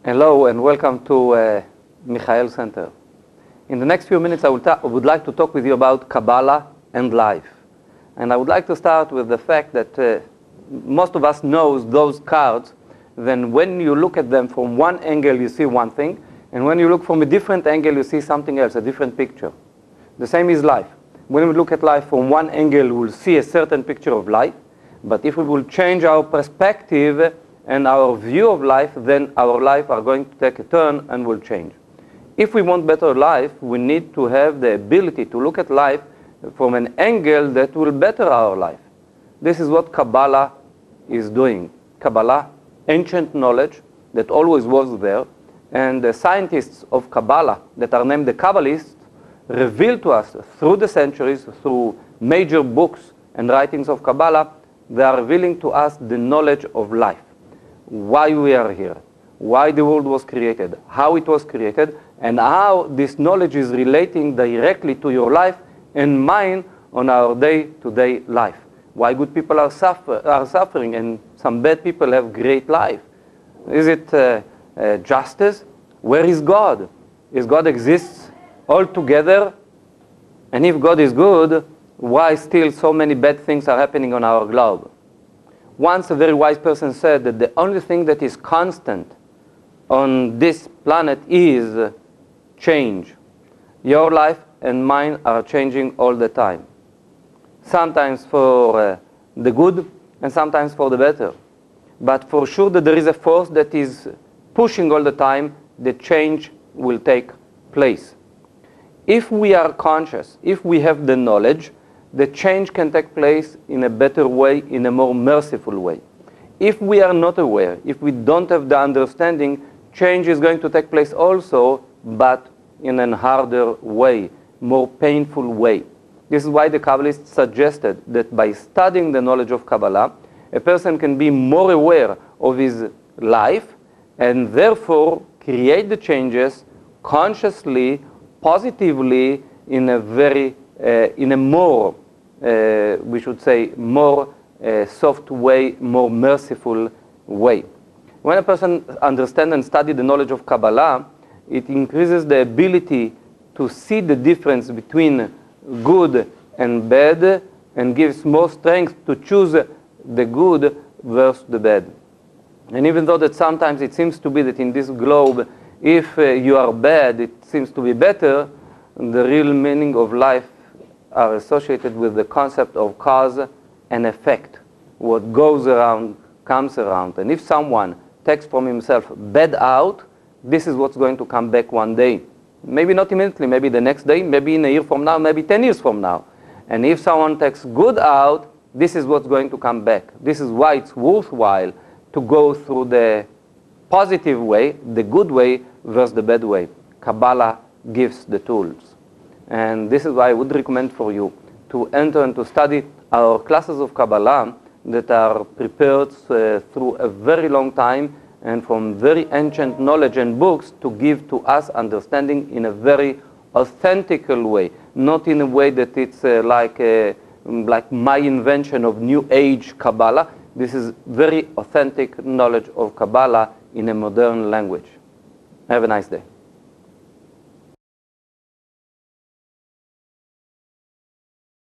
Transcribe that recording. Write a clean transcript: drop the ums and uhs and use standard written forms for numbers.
Hello and welcome to Michael Center. In the next few minutes I would like to talk with you about Kabbalah and life. And I would like to start with the fact that most of us knows those cards. Then when you look at them from one angle you see one thing, and when you look from a different angle you see something else, a different picture. The same is life. When we look at life from one angle we'll see a certain picture of life, but if we will change our perspective and our view of life, then our life are going to take a turn and will change. If we want better life, we need to have the ability to look at life from an angle that will better our life. This is what Kabbalah is doing. Kabbalah, ancient knowledge that always was there, and the scientists of Kabbalah that are named the Kabbalists reveal to us through the centuries, through major books and writings of Kabbalah, they are revealing to us the knowledge of life. Why we are here, why the world was created, how it was created, and how this knowledge is relating directly to your life and mine on our day-to-day life. Why good people are suffering and some bad people have great life. Is it justice? Where is God? Is God exists altogether? And if God is good, why still so many bad things are happening on our globe? Once a very wise person said that the only thing that is constant on this planet is change. Your life and mine are changing all the time. Sometimes for the good and sometimes for the better. But for sure that there is a force that is pushing all the time, the change will take place. If we are conscious, if we have the knowledge, the change can take place in a better way, in a more merciful way. If we are not aware, if we don't have the understanding, change is going to take place also, but in a harder way, more painful way. This is why the Kabbalists suggested that by studying the knowledge of Kabbalah, a person can be more aware of his life and therefore create the changes consciously, positively, in a more, we should say, more soft way, more merciful way. When a person understands and studies the knowledge of Kabbalah, it increases the ability to see the difference between good and bad and gives more strength to choose the good versus the bad. And even though that sometimes it seems to be that in this globe, if you are bad, it seems to be better, the real meaning of life are associated with the concept of cause and effect. What goes around comes around. And if someone takes from himself bad out, this is what's going to come back one day. Maybe not immediately, maybe the next day, maybe in a year from now, maybe 10 years from now. And if someone takes good out, this is what's going to come back. This is why it's worthwhile to go through the positive way, the good way versus the bad way. Kabbalah gives the tools. And this is why I would recommend for you to enter and to study our classes of Kabbalah that are prepared through a very long time and from very ancient knowledge and books to give to us understanding in a very authentical way, not in a way that it's like my invention of New Age Kabbalah. This is very authentic knowledge of Kabbalah in a modern language. Have a nice day.